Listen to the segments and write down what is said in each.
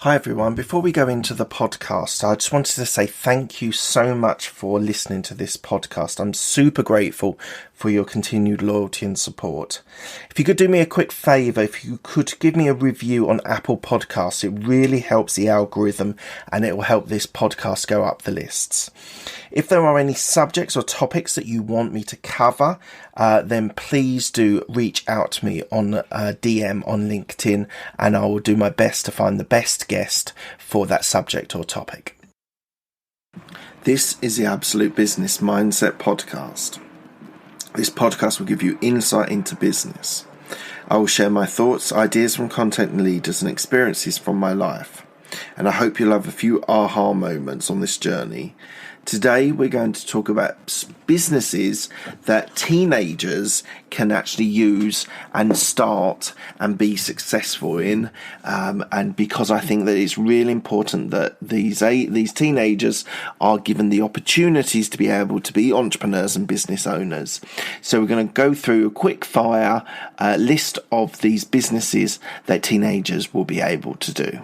Hi everyone, before we go into the podcast, I just wanted to say thank you so much for listening to this podcast. I'm super grateful for your continued loyalty and support. If you could do me a quick favour, if you could give me a review on Apple Podcasts, it really helps the algorithm and it will help this podcast go up the lists. If there are any subjects or topics that you want me to cover, then please do reach out to me on DM on LinkedIn and I will do my best to find the best guest for that subject or topic. This is the Absolute Business Mindset Podcast. This podcast will give you insight into business. I will share my thoughts, ideas from content leaders and experiences from my life. And I hope you'll have a few aha moments on this journey. Today we're going to talk about businesses that teenagers can actually use and start and be successful in, and because I think that it's really important that these teenagers are given the opportunities to be able to be entrepreneurs and business owners. So we're going to go through a quick fire list of these businesses that teenagers will be able to do.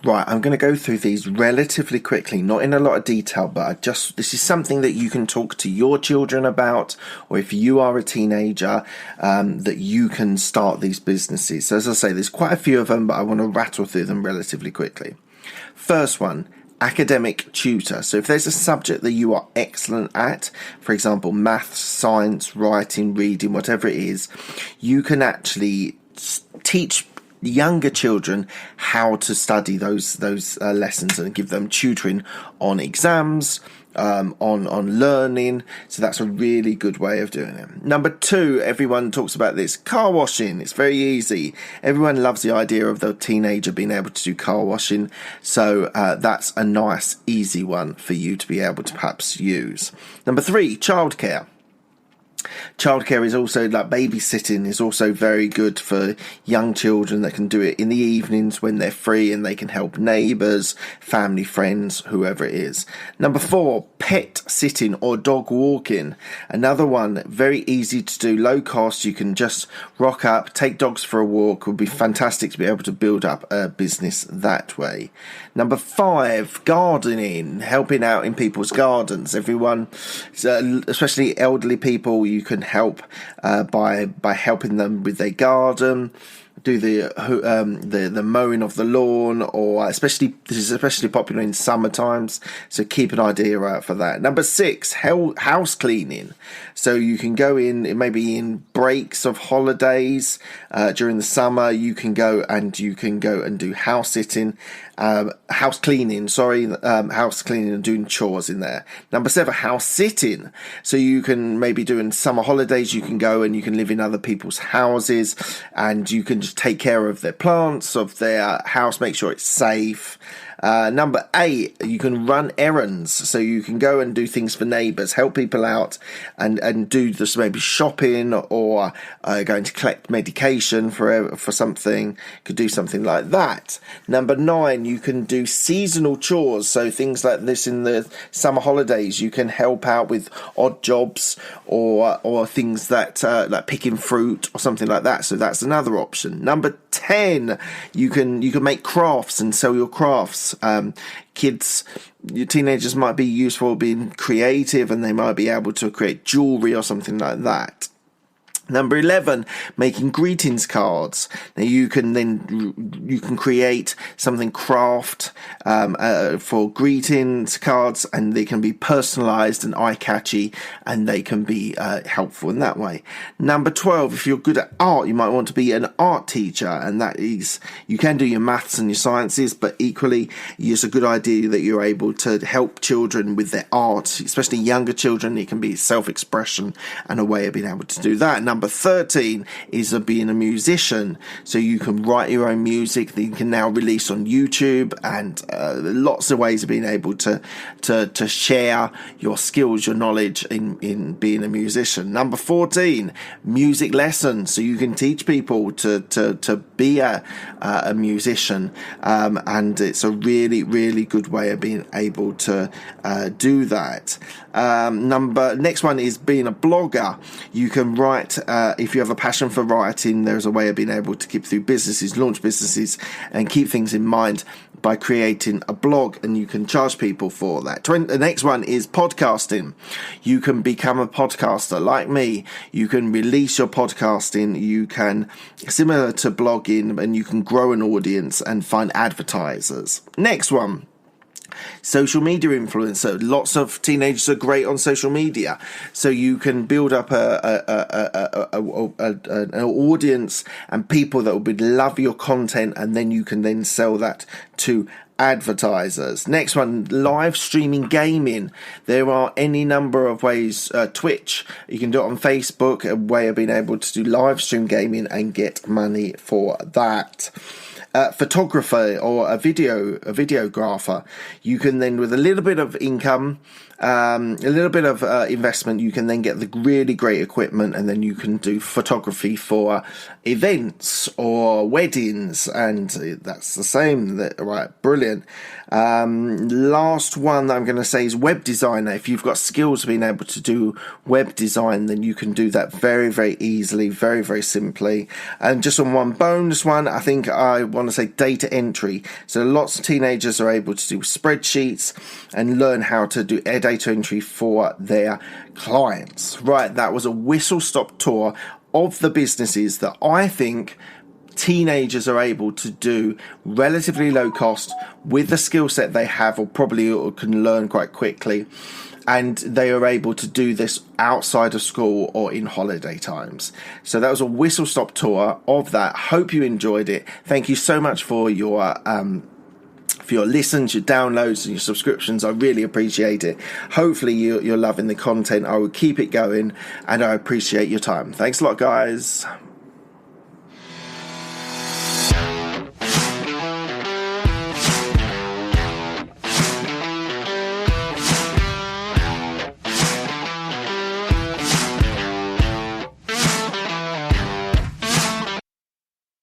Right, I'm going to go through these relatively quickly, not in a lot of detail, but this is something that you can talk to your children about, or if you are a teenager, that you can start these businesses. So as I say, there's quite a few of them, but I want to rattle through them relatively quickly. First one, academic tutor. So if there's a subject that you are excellent at, for example, maths, science, writing, reading, whatever it is, you can actually teach younger children how to study those lessons and give them tutoring on exams, on learning. So that's a really good way of doing it. Number two, everyone talks about this, car washing. It's very easy. Everyone loves the idea of the teenager being able to do car washing. So that's a nice, easy one for you to be able to perhaps use. Number three, childcare. Childcare is also like babysitting is also very good for young children that can do it in the evenings when they're free and they can help neighbours, family, friends, whoever it is. Number four, pet sitting or dog walking. Another one, very easy to do, low cost. You can just rock up, take dogs for a walk. It would be fantastic to be able to build up a business that way. Number five, gardening, helping out in people's gardens. Everyone, especially elderly people, you can help by helping them with their garden, do the mowing of the lawn, or this is especially popular in summer times, so keep an idea out for that. Number six, house cleaning. So you can go in, maybe in breaks of holidays during the summer, you can go and do house cleaning and doing chores in there. Number seven, house sitting. So you can maybe do in summer holidays, you can go and you can live in other people's houses and you can just take care of their plants, of their house, make sure it's safe. Number eight, you can run errands. So you can go and do things for neighbours, help people out and do just maybe shopping or going to collect medication for something. Could do something like that. Number nine, you can do seasonal chores. So things like this in the summer holidays, you can help out with odd jobs or things that like picking fruit or something like that. So that's another option. Number 10, you can make crafts and sell your crafts. Your teenagers might be useful being creative and they might be able to create jewelry or something like that. Number 11, making greetings cards. Now you can create something craft for greetings cards, and they can be personalised and eye-catchy, and they can be helpful in that way. Number 12, if you're good at art, you might want to be an art teacher, and that is, you can do your maths and your sciences, but equally, it's a good idea that you're able to help children with their art, especially younger children. It can be self-expression and a way of being able to do that. Number 13 is being a musician. So you can write your own music that you can now release on YouTube, and lots of ways of being able to share your skills, your knowledge in being a musician. Number 14, music lessons. So you can teach people to be a musician, and it's a really, really good way of being able to do that. Next one is being a blogger. You can write if you have a passion for writing, there's a way of being able to keep through businesses, launch businesses, and keep things in mind by creating a blog, and you can charge people for that. The next one is podcasting. You can become a podcaster like me. You can release your podcasting. You can, similar to blogging, and you can grow an audience and find advertisers. Next one. Social media influencer. Lots of teenagers are great on social media, so you can build up an audience and people that would love your content, and then you can then sell that to advertisers. Next one, live streaming gaming. There are any number of ways. Twitch, you can do it on Facebook, a way of being able to do live stream gaming and get money for that. Photographer or a videographer, you can then, with a little bit of income, a little bit of investment, you can then get the really great equipment, and then you can do photography for events or weddings, and that's the same. Right, brilliant. Last one that I'm going to say is web designer. If you've got skills being able to do web design, then you can do that very, very easily, very, very simply. And just on one bonus one, I think I want to say data entry. So lots of teenagers are able to do spreadsheets and learn how to do data entry for their clients. Right, that was a whistle-stop tour of the businesses that I think teenagers are able to do relatively low cost with the skill set they have, or probably can learn quite quickly, and they are able to do this outside of school or in holiday times. So that was a whistle-stop tour of that. Hope you enjoyed it. Thank you so much for your listens, your downloads, and your subscriptions. I really appreciate it. Hopefully you're loving the content. I will keep it going, and I appreciate your time. Thanks a lot, guys.